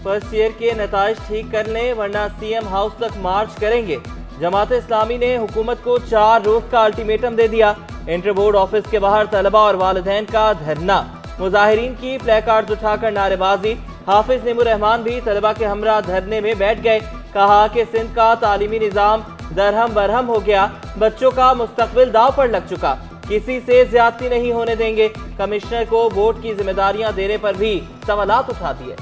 First year के नताइज ठीक कर लें वरना सीएम हाउस तक मार्च करेंगे। जमात इस्लामी ने हुकूमत को 4 रोज का अल्टीमेटम दे दिया। इंटर बोर्ड ऑफिस के बाहर तलबा और वालिदैन का धरना, मुजाहिरीन की प्ले कार्ड उठाकर नारेबाजी। हाफिज निमूर रहमान भी तलबा के हमरा धरने में बैठ गए। कहा कि सिंध का तालीमी निज़ाम दरहम बरहम हो गया, बच्चों का मुस्तकबिल दाव पर लग चुका, किसी से ज्यादती नहीं होने देंगे। कमिश्नर को बोर्ड की जिम्मेदारियां देने पर भी सवालात उठा दिए।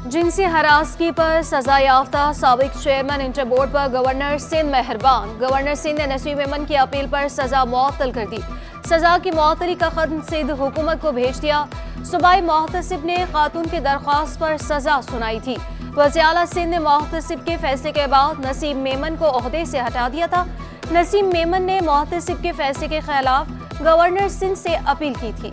जिनसी हरासगी पर सजा याफ्ता साबिक चेयरमैन इंटर बोर्ड पर गवर्नर सिंध मेहरबान। गवर्नर सिंध ने नसीम मेमन की अपील पर सजा मुअत्तल कर दी। सजा की मुअत्तली का खत्म सिंध हुकूमत को भेज दिया। सूबाई मुहतसिब ने खातून की दरख्वास्त पर सजा सुनाई थी। वज़ीर आला सिंध ने मुहतसिब के फैसले के बाद नसीम मेमन को ओहदे से हटा दिया था। नसीम मेमन ने मुहतसिब के फैसले के खिलाफ गवर्नर सिंध से अपील की थी।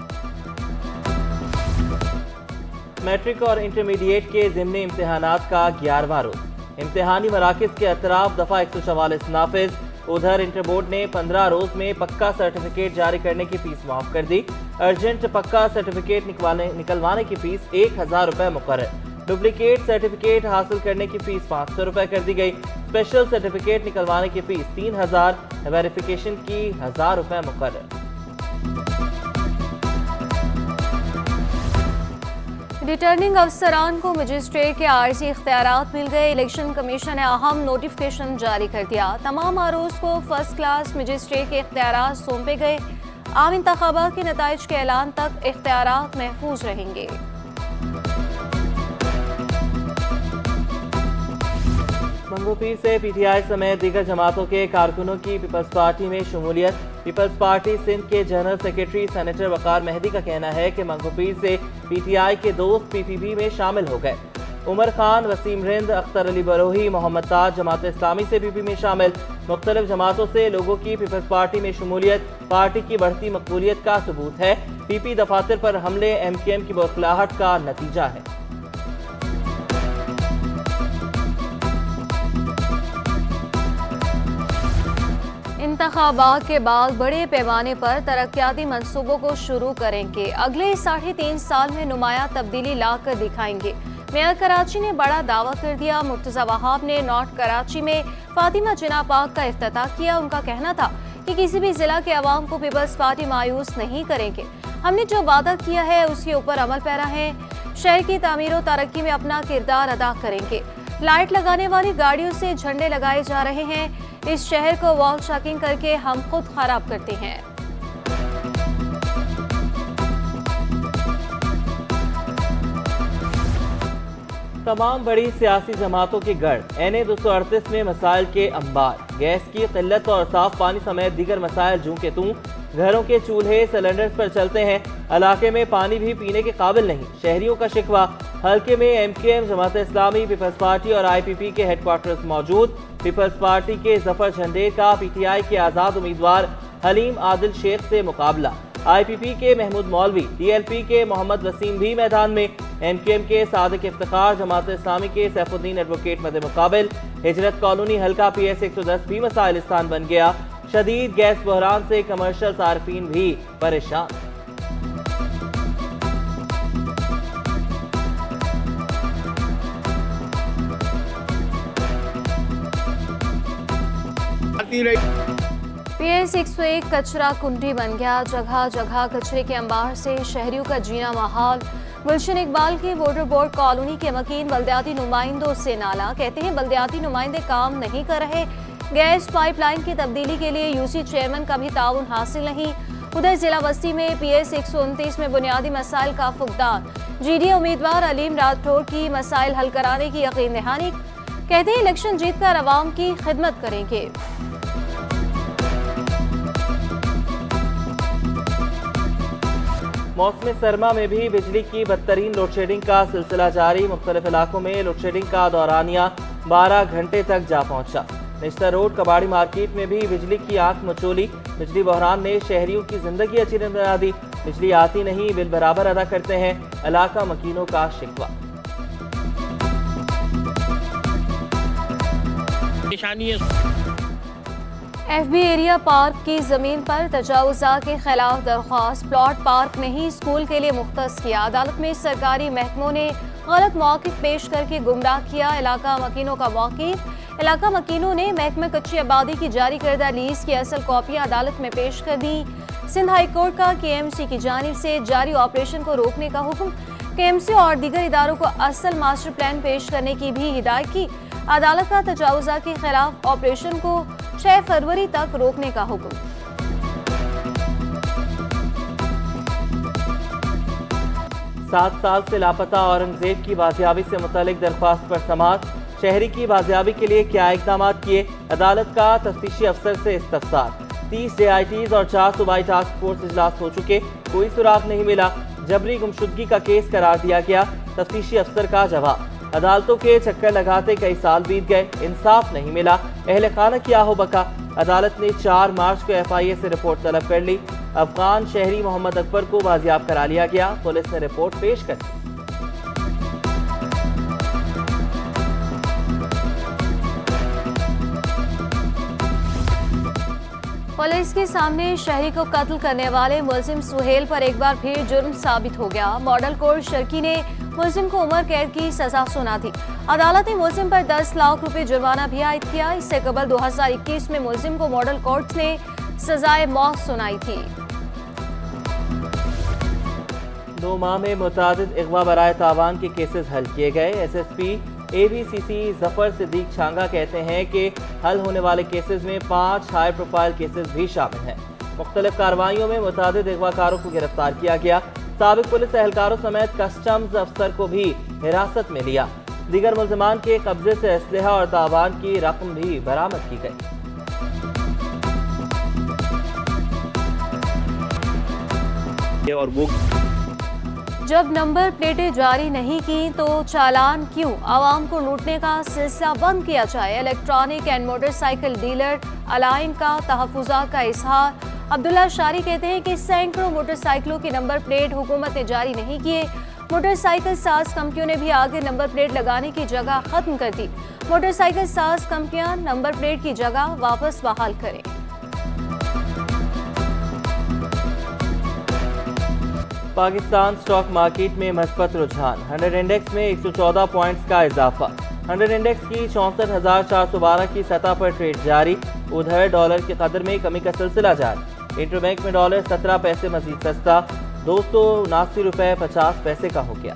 मैट्रिक और इंटरमीडिएट के ज़िमनी इम्तिहानात का 11वां रोज। इम्तिहानी मराकज़ के अतराफ दफ़ा 144 नाफिज। उधर इंटर बोर्ड ने 15 रोज में पक्का सर्टिफिकेट जारी करने की फीस माफ कर दी। अर्जेंट पक्का सर्टिफिकेट निकलवाने की फीस 1000 रुपये मुकर्रर। डुप्लीकेट सर्टिफिकेट हासिल करने की फीस 500 रुपये कर दी गई। स्पेशल सर्टिफिकेट निकलवाने की फीस 3000, वेरिफिकेशन की 1000 रुपये मुकर्रर। रिटर्निंग अफसरान को मजिस्ट्रेट के आर्जी इख्तियारात मिल गए। इलेक्शन कमीशन ने अहम नोटिफिकेशन जारी कर दिया। तमाम आरोज को फर्स्ट क्लास मजिस्ट्रेट के इख्तियारात सौंपे गए। आम इंतखाबात के नताइज के ऐलान तक इख्तियारात महफूज रहेंगे। मंगोपीर से पीटीआई समेत दीगर जमातों के कारकुनों की पीपल्स पार्टी में शमूलियत। पीपल्स पार्टी सिंध के जनरल सेक्रेटरी सेनेटर वकार मेहदी का कहना है कि मंगोपीर से पीटीआई के दोस्त पीपीपी में शामिल हो गए। उमर खान, वसीम रिंद, अख्तर अली बरोही, मोहम्मद ताज जमात इस्लामी से पीपी में शामिल। मुख्तलिफ जमातों से लोगों की पीपल्स पार्टी में शमूलियत पार्टी की बढ़ती मकबूलियत का सबूत है। पीपी दफातर पर हमले एमकेएम की बौखलाहट का नतीजा है। इंतखाबात के बाद बड़े पैमाने पर तरक्याती मंसूबों को शुरू करेंगे। अगले 3.5 साल में नुमाया तब्दीली लाकर दिखाएंगे। मेयर कराची ने बड़ा दावा कर दिया। मुर्तजा वहाब ने नॉर्थ कराची में फातिमा जिना पार्क का इफ्तिताह किया। उनका कहना था कि किसी भी जिला के अवाम को पीपल्स पार्टी मायूस नहीं करेंगे। हमने जो वादा किया है उसके ऊपर अमल पैरा है। शहर की तामीर और तरक्की में अपना किरदार अदा करेंगे। लाइट लगाने वाली गाड़ियों से झंडे लगाए जा रहे हैं। इस शहर को वॉल शॉकिंग करके हम खुद खराब करते हैं। तमाम बड़ी सियासी जमातों की गढ़ NA 238 में मसाइल के अंबार। गैस की किल्लत और साफ पानी समेत दीगर मसाइल जूं के तूं। घरों के चूल्हे सिलेंडर्स पर चलते हैं। इलाके में पानी भी पीने के काबिल नहीं, शहरियों का शिकवा। हल्के में MQM, Jamaat Islami, peoples party और IPP के हेडक्वार्टर्स मौजूद। पीपल्स पार्टी के जफर झंडेर का PTI के आज़ाद उम्मीदवार हलीम आदिल शेख से मुकाबला। IPP के महमूद मौलवी, TLP के मोहम्मद वसीम भी मैदान में। MKM के सादिक इफ्तिखार, जमात इस्लामी के सैफुद्दीन एडवोकेट मद मुकाबिल। हिजरत कॉलोनी हल्का PS 110 भी मसाइलिस्तान बन गया। शदीद गैस बहरान से कमर्शियल सार्फिन भी परेशान। PS 101 कचरा कुंडी बन गया। जगह जगह कचरे के अंबार से शहरियों का जीना महाल। गुलशन इकबाल की वोटर बोर्ड कॉलोनी के मकीन बल्दियाती नुमाइंदों से नाला। कहते हैं बल्दियाती नुमाइंदे काम नहीं कर रहे। गैस पाइपलाइन की तब्दीली के लिए UC चेयरमैन का भी ताउन हासिल नहीं। उधर जिला बस्ती में PS 129 में बुनियादी मसाइल का फुकदान। GDA उम्मीदवार अलीम राठौर की मसाइल हल कराने की यकीन दहानी। कहते हैं इलेक्शन जीतकर अवाम की खिदमत करेंगे। मौसम सरमा में भी बिजली की बदतरीन लोडशेडिंग का सिलसिला जारी। मुख्तलिफ इलाकों में लोडशेडिंग का दौरानिया 12 घंटे तक जा पहुंचा। निश्ता रोड कबाड़ी मार्केट में भी बिजली की आंख मचोली। बिजली बहरान ने शहरियों की जिंदगी अचीरन बना दी। बिजली आती नहीं, बिल बराबर अदा करते हैं, इलाका मकीनों का शिकवा। FB एरिया पार्क की जमीन पर तजावुज़ा के खिलाफ दरख्वास्त, प्लॉट पार्क नहीं स्कूल के लिए मुख्तस किया। अदालत में सरकारी महकमों ने गलत मौक़िफ़ पेश करके गुमराह किया। इलाका मकीनों का मौक़िफ़, इलाका मकीनों ने महकमा कच्ची आबादी की जारी करदा लीज की असल कॉपियाँ अदालत में पेश कर दी। सिंध हाई कोर्ट का KMC की जानिब से जारी ऑपरेशन को रोकने का हुक्म, KMC और दीगर इदारों को असल मास्टर प्लान पेश करने की भी हिदायत की। अदालत का तजावुज़ा के खिलाफ ऑपरेशन को 6 फरवरी तक रोकने का हुक्म। सात साल से लापता औरंगजेब की बाजियाबी से मुतालिक दरख्वास्त पर समाअत, शहरी की बाजियाबी के लिए क्या इकदाम किए, अदालत का तफ्तीशी अफसर से इस्तफसार। 30 JITs और 4 सूबाई टास्क फोर्स इजलास हो चुके, कोई सुराग नहीं मिला, जबरी गुमशुदगी का केस करार दिया गया। तफ्तीशी अफसर का जवाब, अदालतों के चक्कर लगाते कई साल बीत गए, इंसाफ नहीं मिला, अहले खाना क्या हो बका। अदालत ने 4 मार्च को FIA से रिपोर्ट तलब कर ली। अफगान शहरी मोहम्मद अकबर को बाजियाब करा लिया गया, पुलिस ने रिपोर्ट पेश कर दी। पुलिस के सामने शहरी को कत्ल करने वाले मुलजिम सुहेल पर एक बार फिर जुर्म साबित हो गया। मॉडल कोर्ट शर्की ने मुलजिम को उम्र कैद की सजा सुना थी। अदालत ने मुलजिम पर 10 लाख रुपए जुर्माना भी आयद किया। इससे कबल 2021 में मुलजिम को मॉडल कोर्ट ने सजाए मौत सुनाई थी। 2 माह में मुतादिद अगवा बराए तावान के केसेस हल किए गए। SSP ABCC जफर सिद्दीक छांगा कहते हैं कि हल होने वाले केसेस में 5 हाई प्रोफाइल केसेस भी शामिल हैं। मुख्तलिफ कार्रवाइयों में मुतादिद अगवाकारों को गिरफ्तार किया गया। साबिक पुलिस एहलकारों समेत कस्टम्स अफसर को भी हिरासत में लिया। दीगर मुल्जिमान के कब्जे से असलहा और तावान की रकम भी बरामद की गई। और वो जब नंबर प्लेटें जारी नहीं की तो चालान क्यों, आवाम को लूटने का सिलसिला बंद किया जाए। Electronic and motorcycle dealer align का तहफुज़ात का इजहार। अब्दुल्ला शारी कहते हैं कि सैकड़ों मोटरसाइकिलों के नंबर प्लेट हुकूमत ने जारी नहीं किए। मोटरसाइकिल साज कंपनियों ने भी आगे नंबर प्लेट लगाने की जगह खत्म कर दी। मोटरसाइकिल साज कंपनियां नंबर प्लेट की जगह वापस बहाल करें। पाकिस्तान स्टॉक मार्केट में मस्बत रुझान, 100 इंडेक्स में 114 पॉइंट्स का इजाफा। 100 इंडेक्स की 64,412 की सतह पर ट्रेड जारी। उधर डॉलर की कदर में कमी का सिलसिला जारी। इंटरबैंक में डॉलर 17 पैसे मजीद सस्ता, 279 रुपये 50 पैसे का हो गया।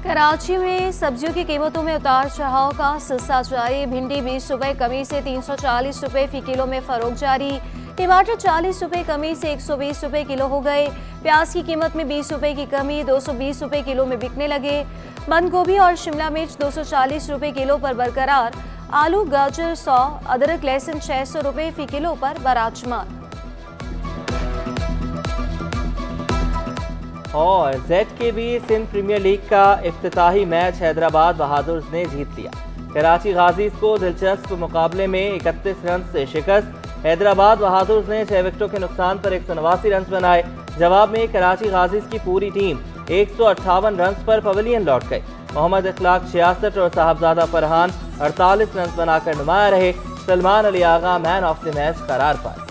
कराची में सब्जियों की कीमतों में उतार चढ़ाव का सिलसिला जारी। भिंडी 20 रुपये कमी से 340 रुपये फी किलो में फरोख्त जारी। टमाटर 40 रुपये कमी से 120 रुपये किलो हो गए। प्याज की कीमत में 20 रुपये की कमी 220 रुपये किलो में बिकने लगे। बंद गोभी और शिमला मिर्च 240 रुपये किलो पर बरकरार। आलू गाजर 100, अदरक लहसुन 600 रुपये फी किलो पर बराजमान। और ZKB सिंध प्रीमियर लीग का इफ्तिताही मैच हैदराबाद बहादुर्स ने जीत लिया। कराची गाजीज को दिलचस्प मुकाबले में 31 रन से शिकस्त। हैदराबाद बहादुर्स ने 6 विकेटों के नुकसान पर 189 रन बनाए। जवाब में कराची गाजीज की पूरी टीम 158 रन पर पवेलियन लौट गई। मोहम्मद इखलाक 66 और साहबजादा फरहान 48 रन बनाकर नुमाया रहे। Salman Ali Agha man of the match करार पाए।